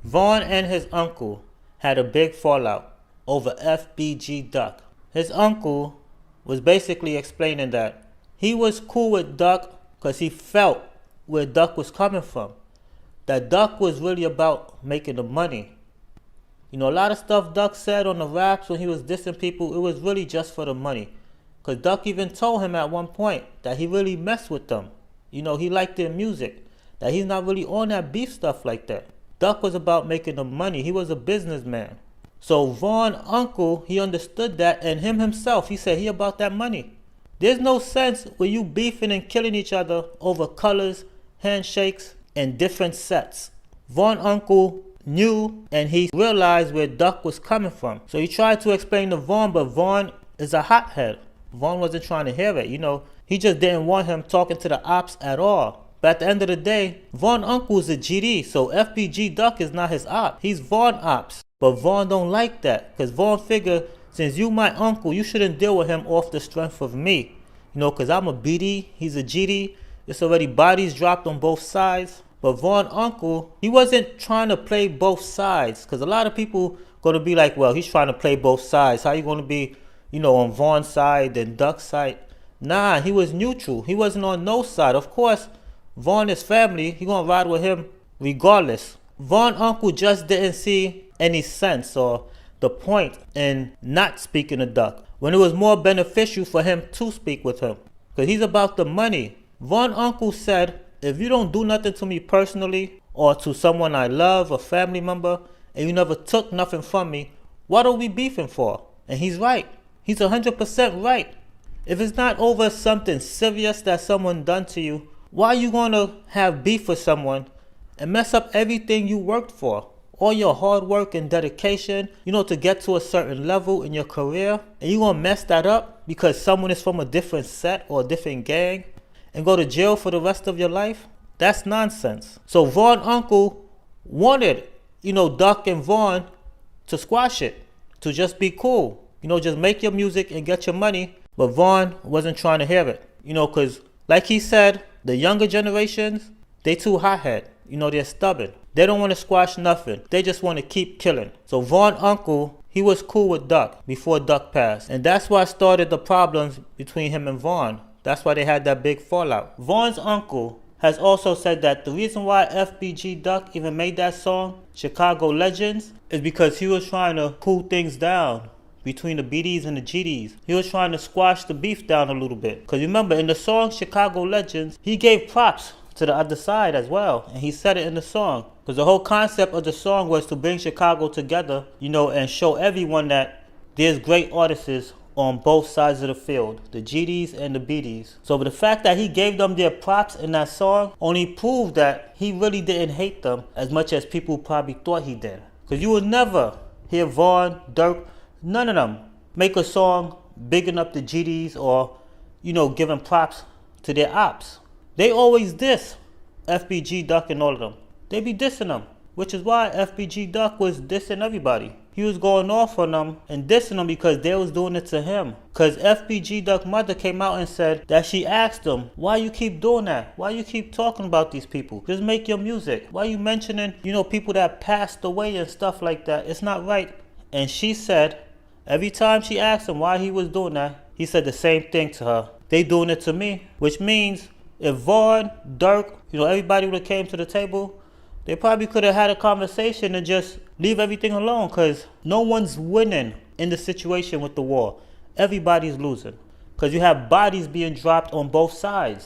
Vaughn and his uncle had a big fallout over FBG Duck. His uncle was basically explaining that he was cool with Duck because he felt where Duck was coming from. That Duck was really about making the money. You know, a lot of stuff Duck said on the raps when he was dissing people, it was really just for the money. Because Duck even told him at one point that he really messed with them. You know, he liked their music. That he's not really on that beef stuff like that. Duck was about making the money. He was a businessman. So Vaughn uncle, he understood that, and him himself, he said he about that money. There's no sense when you beefing and killing each other over colors, handshakes, and different sets. Vaughn uncle knew and he realized where Duck was coming from. So he tried to explain to Vaughn, but Vaughn is a hothead. Vaughn wasn't trying to hear it, you know. He just didn't want him talking to the ops at all. But at the end of the day, Vaughn uncle is a GD, so FBG Duck is not his op. He's Vaughn ops. But Vaughn don't like that, because Vaughn figure, since you my uncle, you shouldn't deal with him off the strength of me. You know, because I'm a BD, he's a GD. It's already bodies dropped on both sides. But Vaughn uncle, he wasn't trying to play both sides. Because a lot of people going to be like, well, he's trying to play both sides. How you going to be, you know, on Vaughn's side and Duck's side? Nah, he was neutral. He wasn't on no side. Of course, Vaughn is family. He going to ride with him regardless. Vaughn uncle just didn't see any sense or the point in not speaking to Duck when it was more beneficial for him to speak with him. Because he's about the money. Vaughn uncle said, if you don't do nothing to me personally or to someone I love, a family member, and you never took nothing from me, what are we beefing for? And he's right. He's 100% right. If it's not over something serious that someone done to you, why are you going to have beef with someone and mess up everything you worked for? All your hard work and dedication, you know, to get to a certain level in your career, and you going to mess that up because someone is from a different set or a different gang and go to jail for the rest of your life? That's nonsense. So Vaughn uncle wanted, you know, Duck and Vaughn to squash it, to just be cool. You know, just make your music and get your money. But Vaughn wasn't trying to hear it, you know, because like he said, the younger generations, they too hothead. You know, they're stubborn. They don't want to squash nothing. They just want to keep killing. So Vaughn uncle, he was cool with Duck before Duck passed. And that's why started the problems between him and Vaughn. That's why they had that big fallout. Vaughn's uncle has also said that the reason why FBG Duck even made that song, Chicago Legends, is because he was trying to cool things down between the BDs and the GDs. He was trying to squash the beef down a little bit. Because remember, in the song Chicago Legends, he gave props to the other side as well. And he said it in the song. Because the whole concept of the song was to bring Chicago together, you know, and show everyone that there's great artists on both sides of the field, the GDs and the BDs. So the fact that he gave them their props in that song only proved that he really didn't hate them as much as people probably thought he did. Because you would never hear Vaughn, Dirk, none of them make a song bigging up the GDs or, you know, giving props to their ops. They always diss FBG Duck and all of them. They be dissing them, which is why FBG Duck was dissing everybody. He was going off on them and dissing them because they was doing it to him. Because FBG Duck mother came out and said that she asked him, why you keep doing that? Why you keep talking about these people? Just make your music. Why you mentioning, you know, people that passed away and stuff like that? It's not right. And she said, every time she asked him why he was doing that, he said the same thing to her. They doing it to me. Which means if Vaughn, Dirk, you know, everybody would have came to the table, they probably could have had a conversation and just leave everything alone, because no one's winning in the situation with the war. Everybody's losing because you have bodies being dropped on both sides.